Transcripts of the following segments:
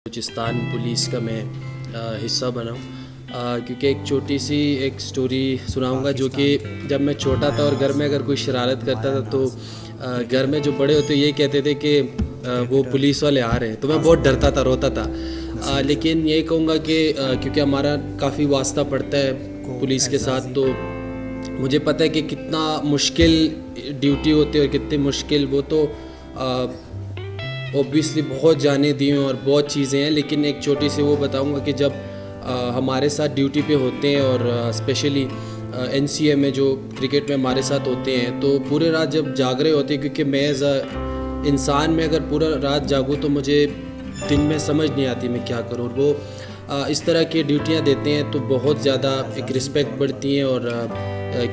Balochistan police का मैं हिस्सा बना हूँ क्योंकि एक छोटी सी एक स्टोरी सुनाऊंगा जो कि जब मैं छोटा था और घर में अगर कोई शरारत करता था तो घर में जो बड़े होते ये कहते थे कि वो पुलिस वाले आ रहे हैं, तो मैं बहुत डरता था, रोता था। लेकिन यही कहूँगा कि क्योंकि हमारा काफ़ी वास्ता पड़ता है पुलिस के साथ, तो मुझे पता है कि कितना मुश्किल ड्यूटी होती है और कितनी मुश्किल वो तो ऑब्वियसली बहुत जाने दी हैं और बहुत चीज़ें हैं। लेकिन एक छोटी सी वो बताऊंगा कि जब हमारे साथ ड्यूटी पे होते हैं और स्पेशली NCA में जो क्रिकेट में हमारे साथ होते हैं, तो पूरे रात जब जाग रहे होते हैं, क्योंकि मैं एज अ इंसान में अगर पूरा रात जागूँ तो मुझे दिन में समझ नहीं आती मैं क्या करूँ। और वो इस तरह की ड्यूटियाँ देते हैं तो बहुत ज़्यादा एक रिस्पेक्ट बढ़ती है। और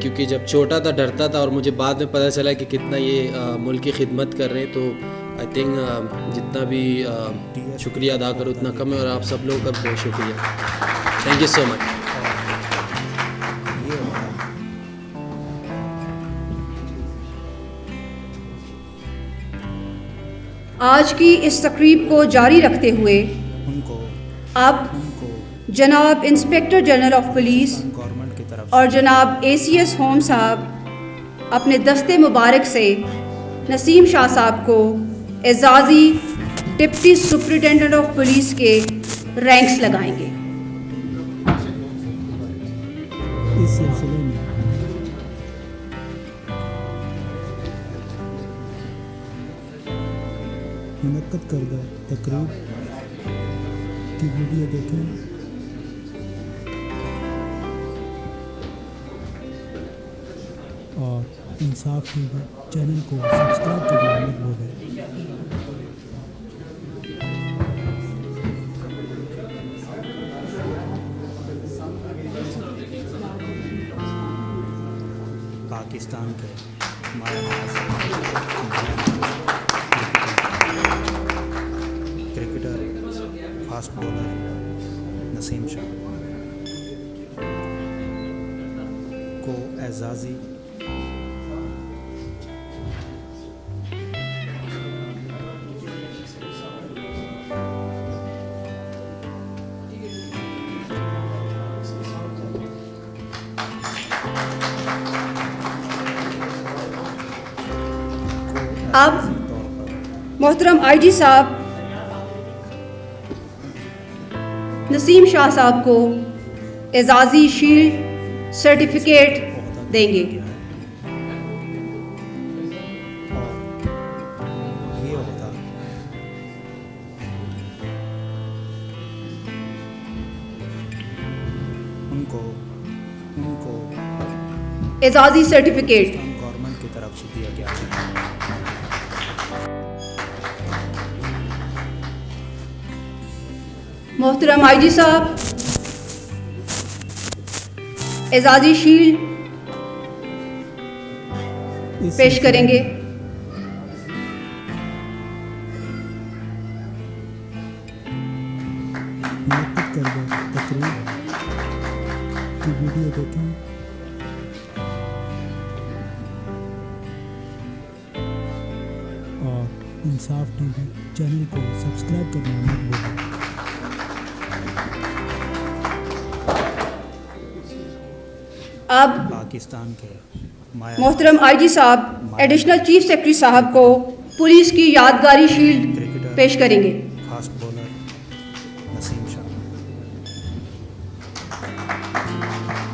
क्योंकि जब छोटा था डरता था और मुझे बाद में पता चला कि कितना ये मुल्क की खिदमत कर रहे हैं, तो आई थिंक जितना भी शुक्रिया अदा करो उतना कम है। और आप सब लोगों का बहुत शुक्रिया, थैंक यू सो मच। आज की इस तकरीब को जारी रखते हुए अब जनाब इंस्पेक्टर जनरल ऑफ पुलिस और जनाब ACS होम साहब अपने दस्ते मुबारक से नसीम शाह साहब को एजाज़ी डिप्टी सुपरिटेंडेंट ऑफ पुलिस के रैंक्स लगाएंगे। इस सिलसिले में मुनक्कद करदा तकरीब की वीडियो देखें और इंसाफ TV चैनल को सब्सक्राइब करना मत भूलें। पाकिस्तान के cricketer fast bowler Naseem Shah को एजाज़ी अब मोहतरम IG साहब नसीम शाह साहब को एजाज़ी शील्ड सर्टिफिकेट देंगे। ये होता उनको एजाज़ी सर्टिफिकेट गवर्नमेंट की तरफ से दिया गया है। मोहतरम IG साहब एजाज़ी शील्ड पेश करेंगे। मुनक्कद करदा तकरीब की वीडियो देखें और इंसाफ TV चैनल को सब्सक्राइब करना मत भूलें। अब पाकिस्तान के मोहतरम IG साहब एडिशनल चीफ सेक्रेटरी साहब को पुलिस की यादगारी शील्ड पेश करेंगे। फास्ट बॉलर नसीम शाह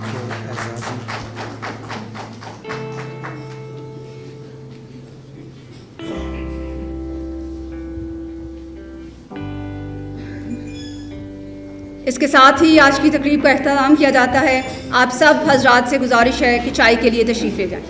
को एजाज़ी इसके साथ ही आज की तकरीब का अख्ताम किया जाता है। आप सब हजरात से गुजारिश है कि चाय के लिए तशरीफ़ ले जाएं।